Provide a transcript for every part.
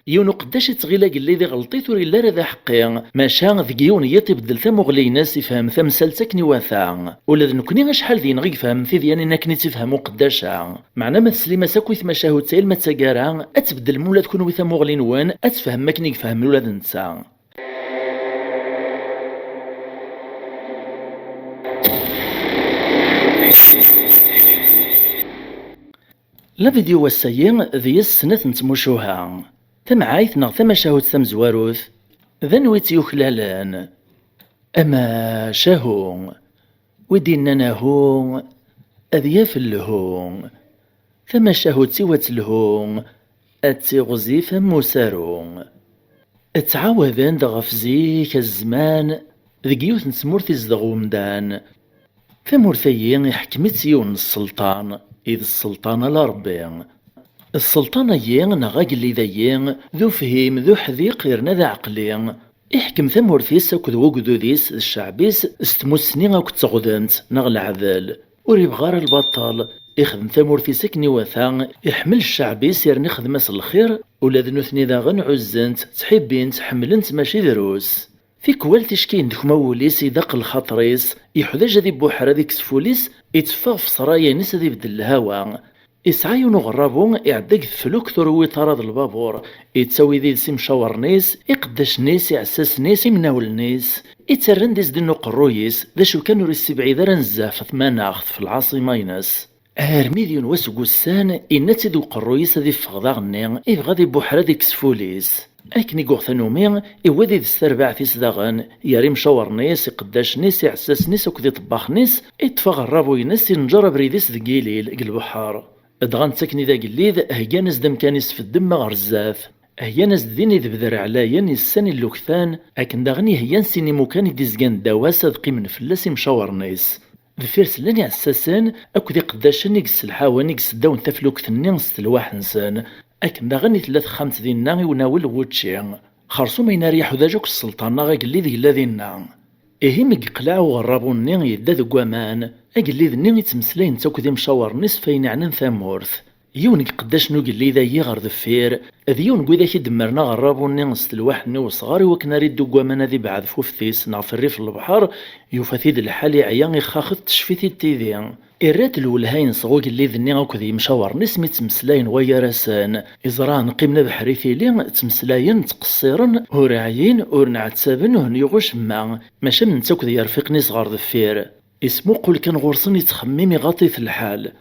يونو قداش تغيلا قال لي ذي غلطيت وري لا ذا حقي ماشا ذكيون يتبدل ثمغلي ناس يفهم ثمسالتك نواثا ولا نكوني شحال دين غي يفهم في ديالي انك تفهموا قداشا معنا ما تسليما ساكويت مشاهد تايل ما تسكارا اتبدل مولا تكون وي ثمغلي نوان اتفهم ما كني يفهم ولا نتا. لا فيديو وسايين ذي السنة نتموشوها تمعايث نغ تمشاهد ثمزواروث ذنويت يخلالان أما شاهو ودينا ناهو أذياف اللهو تمشاهد سوات اللهو أتغزي فموسارو اتعاوذان دغف زيك الزمان ذقيوث نسمورث ازدغو مدان فمورثيين يحكمت سيون السلطان إذ السلطان لربي السلطان يين نغاقلي ذايين ذو فهيم ذو حذيق يرنا ذا عقلي يحكم ثمورثيس أكد وقدوديس الشعبيس استمو السنين أكد تغذنت نغ العذل وريب غار البطال يخدم ثمورثيس كنيوثا يحمل الشعبيس يرني خدماس الخير ولا ذنوثني ذا غن عزنت تحبين تحملنت ماشي دروس في كوال تشكين ديك موليس يدق الخطريس يحداج ذي بوحرة ديك سفوليس يتفاغ في سرايا نيس ذي بدل الهوا يسعى غرابو يعدق فلوك ثروي طراد البابور يتسوي ذي سي مشاور نيس يقداش نيس يعساس نيس يمناول نيس يترن ديز دينو قرويس ذا شو كانوا ريسي بعيدا نزاف ثماناخذ في العاصمة ينس هرميديون واسقوسان إنتي ذو قرويس ذي فغضاغني يبغى ذي بوحرة ديك سفوليس أكني قوغثانومي إوادي دستربع في سداغن ياري مشاور نيس يقداش نيس يعساس نيس وكذي طباخ نيس يتفاغ الرابو ينس ينجر بريديس ذقيليل قلبحار دغان تسكني ذا قليذ هيا ناس دم كانيس في الدم غرزاف هيا ناس ديني ذبذر علايا يساني اللوكثان أكن داغني هيا نسيني مكاني ديزقان دواسة ذقي من فلاسي مشاور نيس ذفير سلاني عساسان أكو ذي قداشن يقس الحاوان يقس داون تفلوكثني نستلواح نسان أكن داغني ثلاث خمس دينا وناول ووتشي خرصو ما يناريحو ذا جوك السلطان غاقلي ذي لا دينا إيهي مقلع وغرابوني يدا ذو قوامان أقلي ذني يتمسلين تاكو ذي مشاور نصفين عنان ثامورث يونك قداش نو قلي ذا يغر ذفير ذيون قوي ذاك دمرنا غرابوني نستلواحني وصغاري وكناري دو قوامان ذي بعد فوفتيس نعرف الريف البحر يوفاثيد الحالي عيان يخاخذ تشفيثي التيذيان إرات الولهاين صغو قلي ذني غاكو ذي مشاور نسمي تمسلاين ويراسان إزران قيمنا بحريثي لي تمسلاين تقصيرن هوراعيين ورنعتسابن وهنيغوش ماشا من تاكو ذي يرفقني صغار ذفير اسمو قول كان غورصن يتخمم يغطي في الحال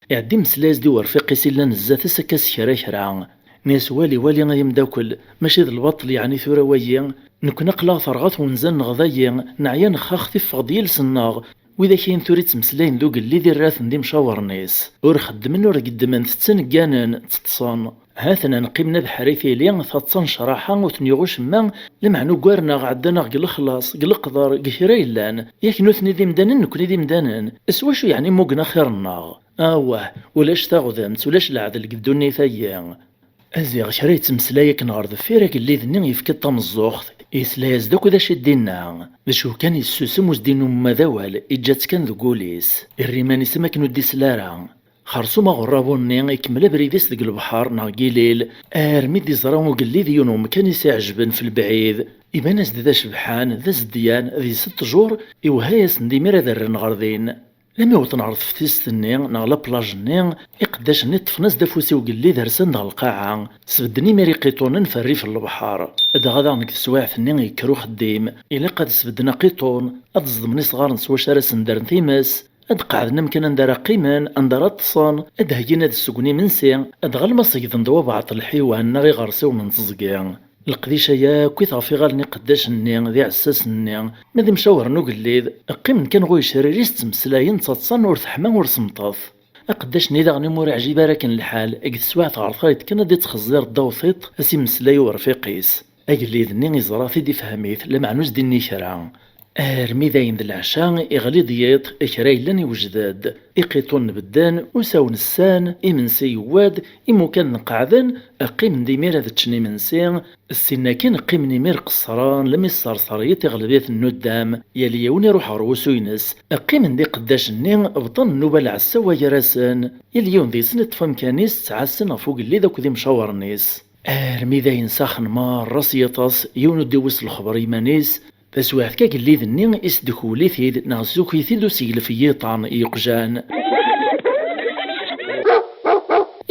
يعدي مسلاز دي ورفيقي سيلا نزات سكاس كرا ناس والي غا يمداكل ماشي ذا البطل يعني ثورا ويا نكون قلا ثرغات ونزل نغضايا نعيا نخاخ في ديال سناغ وإذا كاين ثوري تمسلاين ذوق اللي ذي الراث ندي مشاور نيس ور خدمن ور قدمن تتنقانن تتصان هاثنا نقيمنا بحريثي لي تتصان شراحة وتنيغوش ما لمعنو قوارنا غعدنا قل خلاص قل قدر قهريلان ياك نوثني ذي مدانن نكوني ذي مدانن اسواشو يعني موقنا خيرنا واه ولاش تاغذمت ولاش العدل قدوني ثيان ازيغ شريت تمسلايك نغار ذفيرك اللي ذني يفكت طمزوخ إسلاز دوك ذا شدينا ذا شو كان يسوسم وزدينو مذاول إجات كان ذو قوليس الريماني سماكنو دي سلارا خرصو ما غرابوني يكمل بريديس ذق البحر ناقيليل أرمي دي زراو قلي ذي يونو مكان يسعجبن في البعيد إباناس ذا شبحان ذا زديان ذي 6 جور إوهايس ندي ميرا ذا الرنغردين لما يوطن عرض في تيستني نغلا بلاجني يقداش نطف ناس دافوسي وقلي ذرسن نغ القاعة سبدني ميري قيطون نفري في البحر ادا غادا نك السواع ثني يكرو خديم إلا قد سبدنا قيطون أتزضمني صغار نسوا شارس ندار ثيمس أد قعدنا مكان ندار قيمان ندار تصان أد هينا السقني منسي أد غالما صيد ندوا بعض الحيوان نغي غرسي وننتزقيا القديشة يا كويت غفي غالني قداش الني ذي عساس الني ماذي مشاور نوقليذ قيم كان غوي شريريس تمسلاين تصان ور تحما ور سمطاف أقداش نيدا غني مور عجيبة راكن الحال أقد سواعت غرفايت كان دي تخزير الدوثيط أسي مسلاي ورفيقيس أقليذ ني يزرا في دي فهميث لمعنوز دي النيشرا ارمي داين د العشاء يغلي ديط إكرايلن يوجداد إقيطون بدان وساون السان إمنسي يواد إمو كان نقعدن أقيم ديمير هذا تشني منسي السناكين قيم نيمير قصران لم الصرصرية غلبية الندام يلي يوني روح روسو ينس أقيم دي قداش النين بطن النوبة العسا يراسن يلي يون دي سنة فمكانيس تعسن فوق اللي ذاك ذي مشاور نيس ارمي داين ساخن مار راس يطاس يونو ديوس الخبر يمانيس تسواعد كاك اللي ذني اسدكولي ثيد نغزوكي ثيدو سيقل في يطان يقجان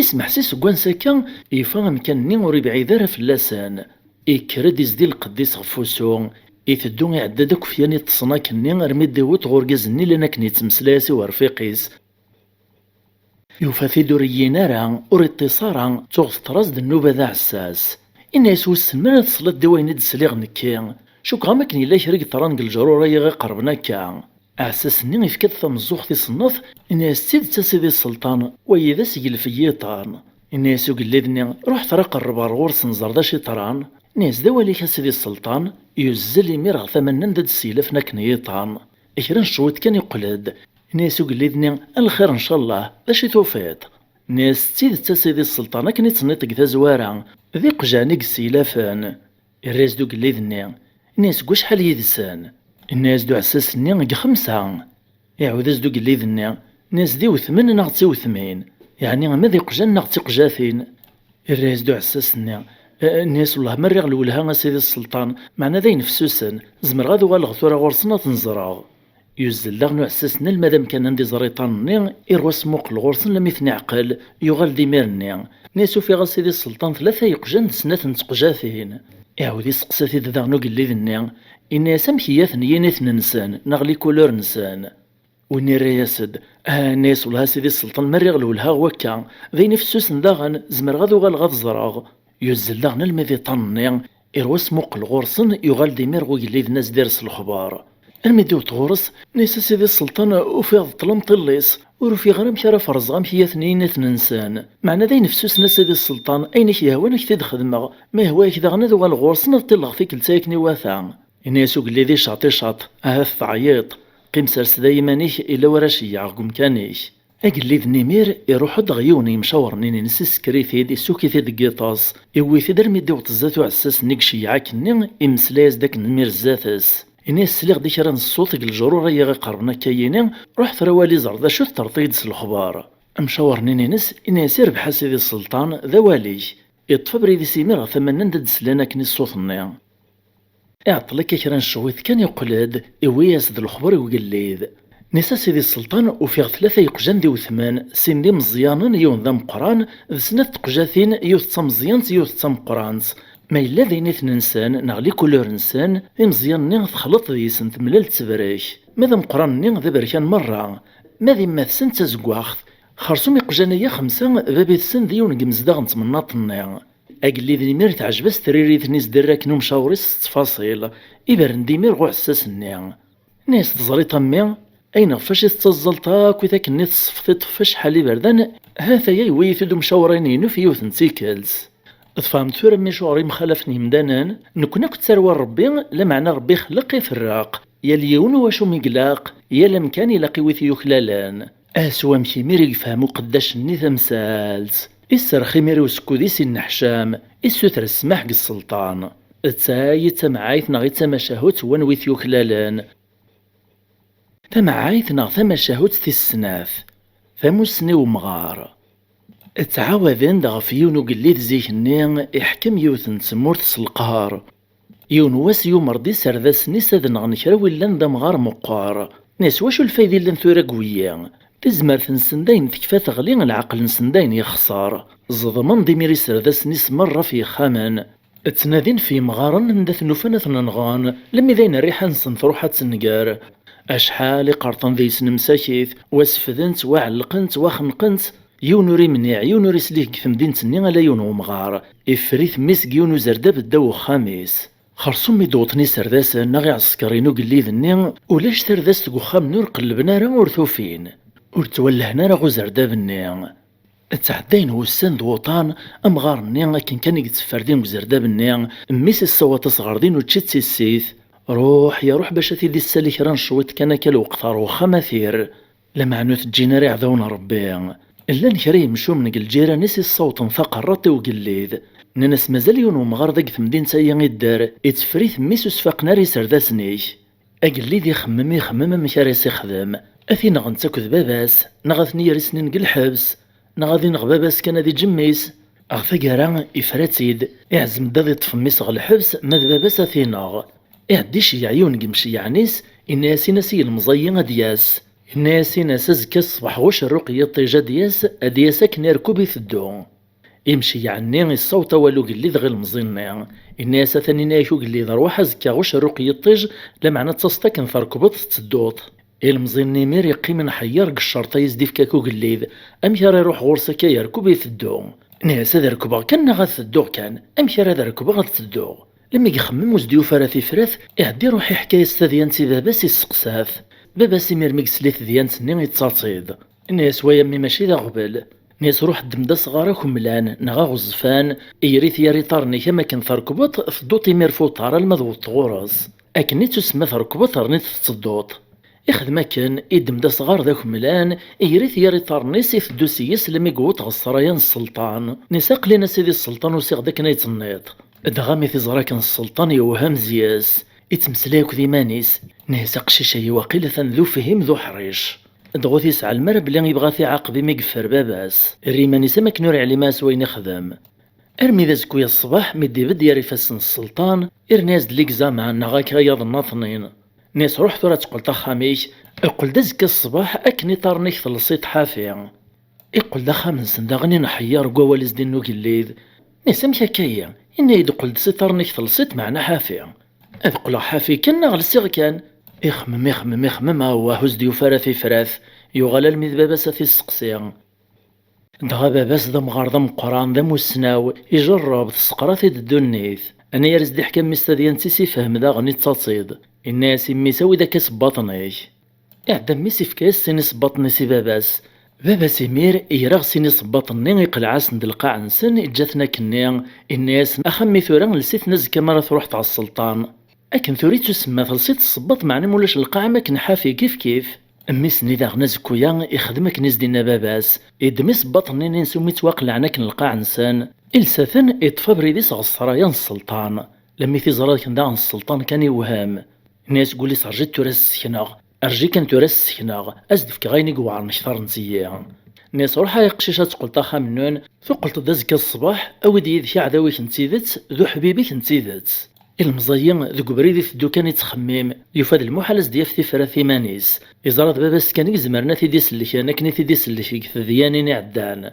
اسمح سيس قوان ساكا يفهم كان نين وربعي ذارة في اللسان يكرد يزدي القديس غفوسو يثدو يعددك فياني تصناك نين رمي داوت غورقزني لنا كني تمسلاسي ورفيقيس يوفا ثيدو ريينارا وريتصارا تغث ترازد النوبة ذا عساس إنا يسوس السمانة تصلت دوين دسليغ نكي شوك غامكني لا يشريك طرانق الجرورة يغي قربنا كا أعساس ني يفكد ثمزوخ في صنف إن يستيد تسيدي السلطان ويذا سيجل في يطان إن يسوق اللذني روح ترق الربار غورس نزردا شي طران ناس دوالي سيدي السلطان يزل يمير ثمن ندد السيلف نكني يطان إكران شويت كان يقلد ناس يسوق اللذني الخير إن شاء الله ذا شي توفيت ناس تسيد تسيدي السلطان كني تصنيطك ذا زوارا ذيق جانيك السيلافان الراس دوك اللذني الناس قوش حال يدسان الناس دو عساس ني خمسة يعود زدوك اللي ذني ناس ديو ثمن نغتي وثمين يعني ما ذي قجان نغتي قجاثين الراس دو عساس ني الناس والله مريغ الولها سيدي السلطان معنا ذي نفسوسن زمر غادو غالغثورة غورسنا تنزراغ يوزل لغنو عساسنا المادام كان عندي زريطان ني إرواس موق الغورسن لم يثني عقل يغال ديمير ني ناسو في غا سيدي السلطان ثلاثة يقجان سنات نتقجاثين يعود يسقسا ثيد ذا اللي ذني إن سمحيات نينيث ننسان نغلي كولور نسان وني رياسد ناس ولها سيدي السلطان مريغ لولها وكا ذي نفسوس نداغن زمر غادو غاد زراغ يوزل داغن المذي طني إرواس موق الغورسن يغال ديمير اللي الناس دارس الخبار المديو تغورس ناس سيدي السلطان وفيض طلم طليس وروفي غرام كرا فرزغام هي نينيث ننسان معنى ذي نفسوس ناس سيدي السلطان أينك يهوانك تيد خدمة ما هواك داغن ذو الغورسن طلغ فيك لتايكني واثا إن يسوق اللي ذي شاطي شاط تعيط قيم سرس دايمانيك إلا وراشي يعقم كانيش أقل ذي نمير يروح دغيوني مشاورني نسيس كريثيد يسوكي ثيد قيطاس يوي في درمي ديو تزاتو عساس نيكشي عاكني إمسلايز داك نمير زاتس إني السليغ دي كران الصوت الجرورة يغي قربنا كاينين روح ثروالي زردا شو ترطيد الخبار مشاورني نس إني يسير بحسيدي السلطان ذوالي يطفى بريدي سيمير ثمن ندد سلانا كني الصوت النيا اعطلك كران شويت كان يقلد إوياس ذا الخبر وقليد نسا سيدي السلطان وفي ثلاثة يقجان ديو ثمان سين دي مزيانن يون ذا مقران ذا سنة قجاثين يوث مزيان يوث مقرانس ما إلا ذين إنسان نغلي كولور إنسان مزيان نين تخلط ذيسن تملال تسبريش ماذا مقران نين ذا بركان مرة ماذا ما تسن تزقواخ خرصوم يقجانيا خمسة بابي تسن ذيون قمزداغ نتمناط النيا أقلي ذي مير تعجبس تريري ثنيس دراك نوم شاوريس تفاصيل إبرن ديمير غو عساس النيا ناس تزري طمي أين فاش تزلطا كويتاك ني تصفطي طفاش حالي بردان هذا يوي ثدو مشاورينينو في يوث نسيكلز فهمت ثورة مشواري مخالفني مدانان نكون كنت سروى ربي لمعنى ربي خلق يفرق يا اليون واشو مقلاق يا لمكان يلاقي ويث يخلالان أسوا مشي ميري يفهمو قداش ني ثمسالز السرخي ميري وسكودي سي النحشام السوتر السماح السلطان تساي تمعايث نغي تمشاهوت ونويث يخلالان تمعايث نغ تمشاهوت في السناف ثموسني ومغار تعاوذن دغ في يونو قليد زيك النين يحكم يوثن تسمورت القهار يون واس يومردي سرداسني ساد نغنكرا ولا ندمغار مقار ناس واشو الفايدة اللي نثورا قويا تزمر تنسندين تكفى تغلي العقل نسندين يخسار الظضمان ديميري سرداسني مرة في خامان تنادين في مغارن ندث نوفانة ننغان لمي ذين الريحة نسنث روحة تنقار أشحال قرطن ذي سنمساكيث واسفذنت وعلقنت وخنقنت يونوري منيع يونوري سليه كثم دين تنين على يونو مغار إفريث ميسك يونو زرداب الدو خامس خرصوم ميدوطني سرداسا نغي عسكرينو قليذ النين ولاش سرداس تقو خام نور قلبنا را ورثوفين ورتولهنا را غو زرداب النين تعدين وسان دوطان أمغار النين كان يتفردين وزرداب النين ميس الصوات صغردين وتشتسي السيث روح يا روح باش تيدي السالك راه نشويت كان الوقت روخا مثير. لمعنو تجينا راه عذاونا ربي. إلا نكري يمشو من الجيران نسي الصوت نفاق الرطي وقليذ. ناس مازال يونو مغارضك في مدينة ايا يدار يتفريث ميسو سفاق ناري سرداسنيك. أقليذ يخمم مكاريس يخدم. أثي نغ نتاكد باباس نغاثني يرسنين الحبس. نغاذي نغ باباس كان دي جميس. أغفقارا إفراتيد إعزم داضي طفميس غ الحبس ماذ باباس أثيناغ. إعديش يعيون قمشي يعنيس إناسي ناسي المزينة دياس. إناسي ناس أزكى الصباح غوش الرقية طيجة دياس أدياس أكن يركب يثدو. يمشي يعني الصوت والو قليذ غير المزينة. الناس ثاني نايكو قليذ روح أزكى غوش الرقية طيج لمعنى تصطكن فركبط تدوط. المزيني مير يقي من حيار الشرطة يزدي في كاكو قليذ أمشي راه يروح غورسكا يركب يثدو. ناس هذا ركبا كان غاثدو كان أمشي هذا ركبا غاثدو. لما يخمم وزديو فرثي فرث يعدي روحي حكاية ستاديانتي باباس يسقساف. باباس يمير مكسليت ديانتني يتصاصيد. ناس ويمي ماشي ذا غبل. ناس روح دمدا صغارا كملان نغا غزفان يريث ياري طارني كما كان ثركبط فدوط يمير فوطارا المضغوط غورز. أكني تسمى ثركبط رنيت تصدوط. يخدم كان يدمدا صغار ذاك ملان يريث ياري طارنيس يفدو سيس لما يقوط غصرايان السلطان. نساق لنا سيدي السلطان وسيغ داك نيتنيط. دغامي في زراكن السلطان يوهم زياس. يتمسلاك ذي مانيس نهسق شي وقيلة ذو فهم ذو حريش. دغوث يسعى المرب اللي يبغى في عقبي ميقفر باباس الريماني سمك نور علي ماس وين يخدم. ارمي ذا زكويا الصباح مدي بد ياري فاسن السلطان ارناز دليكزا مع نغاك غياض الناثنين. ناس روح ثورة تقول تخاميش اقول دزك الصباح اكني طارنيك ثلصيت حافية. يقول دا خامس داغني نحيار قوالز دينو قليذ. ناس مشاكية إني يدقل دسيطرنيك ثلصيت معنا حافية. أذقل حافي كنا غلسيغ كان. يخمم هو هز ديو فرثي فراث يغلى المذ باباس في السقسية. دغا باباس ذا مغارضة مقران ذا مسناو يجرب تسقراثي الدنيث. أنا يرز دي حكام مستديان تيسي فهم ذا غني تصاصيد. الناس يميساوي ذا كاس باطنيك. إعدام ميسي في كاس سيني سباطني سي باباس. باباس يمير يراغ سيني سباطني يقلعاس ند القاع نسن إجاتنا كنيا. الناس أخمي ثوران لسيت نزكا مرة تروح تاع السلطان. أكن ثوريت تسمى تلصيت الصباط معني مولاش القاع ماكن حافي كيف. أميسني ذا غنا زكويا يخدمك ناس دينا باباس. يدمي سباطني نسومي تواقلع ناكن القاع نسان. إلساثن يطفى بريديس غصرايان السلطان. لما في زراد كان داغن السلطان كان يوهام. الناس قولي صرجت تراس السكناغ. أرجي كان تراس السكناغ أزدفك غايني قوار نشثار نزيا. الناس روحها يقشيشة تقول طاخا منون فقلت دازك الصباح أودي يذكي عداويك نتيذت ذو حبيبيك نتيذت. المزيان ذو بريدي في الدوكان يتخمم يفاد المحالز ديال في فرثي مانيس. إزراد باباس كان يزمرنا تيديس اللي كان كني تيديس اللي فيك ثدياني عدان.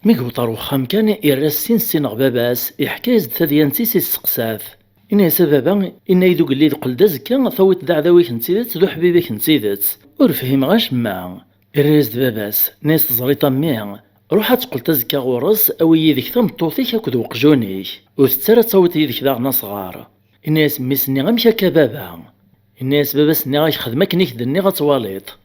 ميقو طاروخام كان يرسين سينغ باباس يحكايز ثديانتيس السقساف. إنه سببا إنه يدوق اللي دقل دازكا ثويت ذا عداويك نتيذت ذو حبيبيك نتيذت. ورفهم غاش ما الريز باباس ناس زريطة مياه. روحها تقول تزكى غورس أو يديك ثمطوثيك أكد وقجونيك وتتسرى تصوت يديك ذا صغار. الناس ميسني غمشا كبابا. الناس باباسني غاش خدمك نيك دني غتواليط.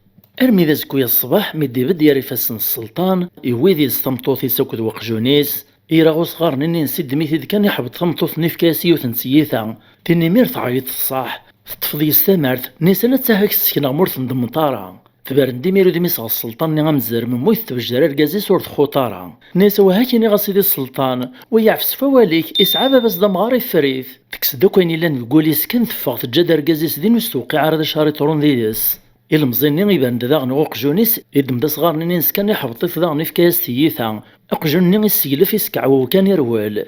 أرمي ذا زكويا الصباح مدي بد ياري فاسن السلطان يويدي ثمطوثي ساكد وقجونيس. إيراغو صغار نني نسيد ميثيد كان يحبط ثمطوثني في كاسي وتنسيثا. تني مير تعيط الصاح تطفضي السمارت نيسانا تساهك السكنة مورث ندمطارا. تبارن ديميرو ديميس غا السلطان ني غمزر من مويث تبجدر الكازي صورت خوطارا. ناس وهاكيني غا سيدي السلطان ويعفس فواليك يسعى باباس دا مغاري فريث. تكس دوكاين إلا نقولي سكن ثفاغ تجاد الكازي سدين وستوقي عارض شاري طرون ديدس. المزيني يبان دا غنغوق جونيس يدم دا صغار ني نسكن يحبط في ذا في كاس تيثا. أقجون ني يسيلف يسكعو وكان يروال.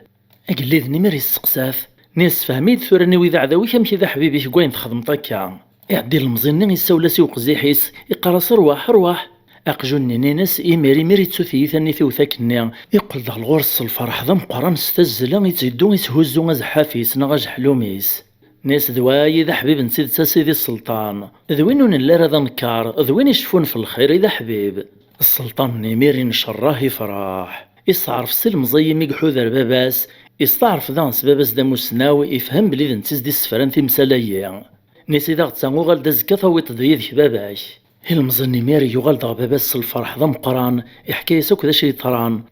أقليذ نمر يسقساف. ناس فهميد ثوراني وإذا عداوي كمشي ذا حبيبي كوين تخدم طاكا. يعدي المزيني يساولاسي وقزيحيس يقراص رواح. أقجون ناس إيميري ميري تسوثي ثاني في وثاكني يقول ذا الغرس الفرح ذا مقران ستزلا يتزيدو يسهزو غزحافيس نغاج حلوميس. ناس ذواي ذا حبيب نسيد سيدي السلطان ذوينو نلار ذا نكار ذوين يشفون في الخير ذا حبيب. السلطان نيميري نشراه يفرح يستعرف سلم زي ميقحو ذا باباس يستعرف ذا باباس ذا مسناوي يفهم بلي ذا نتيز دي السفران في مسالايا. نسي ذا غتسانغو غال دازكا ثويت ضيذك باباش. المزني ميري يغال ذا باباس الفرح ذا مقران يحكي يسوك ذا شي طران.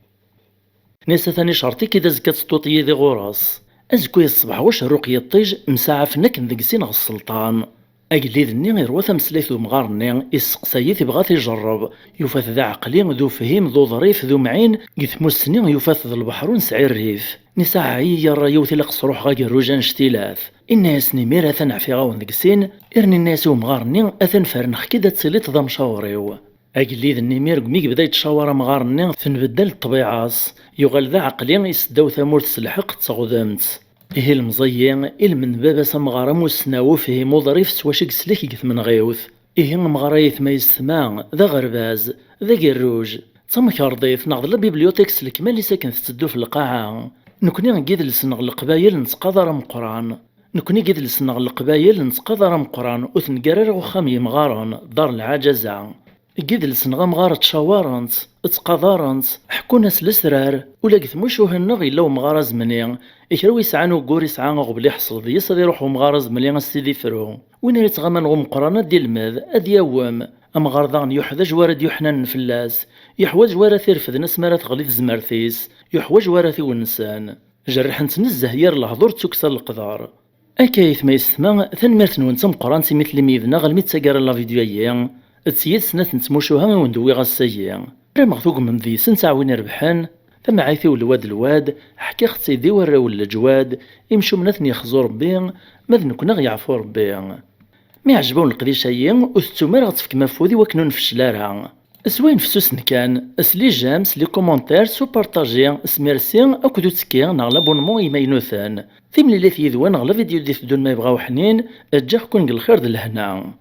نسا ثاني شرطي كي دازكا تسطوطي ذي غوراس. أزكو الصباح واش الرقية طيج مساعف نك ندقسين غا السلطان. أجليدني غير وثا مسليت ذو مغارني يسقسايث يبغاث يجرب يوفاث ذا عقلي ذو فهيم ذو ظريف ذو معين قيثموسني يوفاث ذا البحر ونسعي الريف نساعي يرى يوثي لقص روح غاقي الروجان شتيلاث الناس نمير أثن عفي غاون دقسين إرني الناس ومغارني أثن فرنخ كدا تسليت ذا مشاوريو. أجليد النمير قميق بدا يتشاور مغارني تنبدل الطبيعاس يغال ذا عقلي يسداو ثمور تسلحق تصغدمت إيه المزيين من بابا سمغارة موسناو فيه مضريف سواشيك سليك يقث من غيوث إيه مغرايث ما يستمع ذا غرباز ذا قروج تمك رضيف نغض البيبليوتيك سلك مالي ساكن تسدو في القاعة نكوني نقيد لسنغ القبايل نتقاضر مقران نكوني قيد لسنغ القبايل نتقاضر مقران وثنقرر وخام يمغارن دار العجزة قيد لسنغ مغارة تشاورنت اتقاضرنت حكونا سلسرار ولا قثموشو هنغ إلا ومغارة زمني إكراو يسعان وقور يسعان غبل يحصل ذي يصدي يروحو مغارة زمني غسيدي فرو وين ريت غمان غو مقرانا ديال المذ أدي يوم أمغارضان يحوج ورد يحنان فلاس يحوج ورا ثيرفذ ناس مرات غليظ زمرثيس يحوج ورا ثي ونسان جرحنت نزه ير الهضور تكسر القدار أكايث ما يسمى ثنمرت نونتا مقران سي مثل ميذنا غلمي تساقار لا فيديويا تسيد سنة نتموشوها وندوي غاسايا راه مغثوق من ذي سنتعوين ربحان ثم عايثي والواد الواد حكي اختي ذي ورا ولا جواد يمشو منثني يخزو ربي ماذ كنا يعفو ربي مي عجبون القديشايين وثتومر غتفك مفوذي وكنون في الشلارها اسوين فسوسن كان اسلي جامس لي كومونتير سو بارطاجي اسميرسي اكدو تسكي نغ لابونمون يمينوثان في ملي ثيذوان نغ لا فيديو دي تدون ما يبغاو حنين اجاكم الخير د الهنا.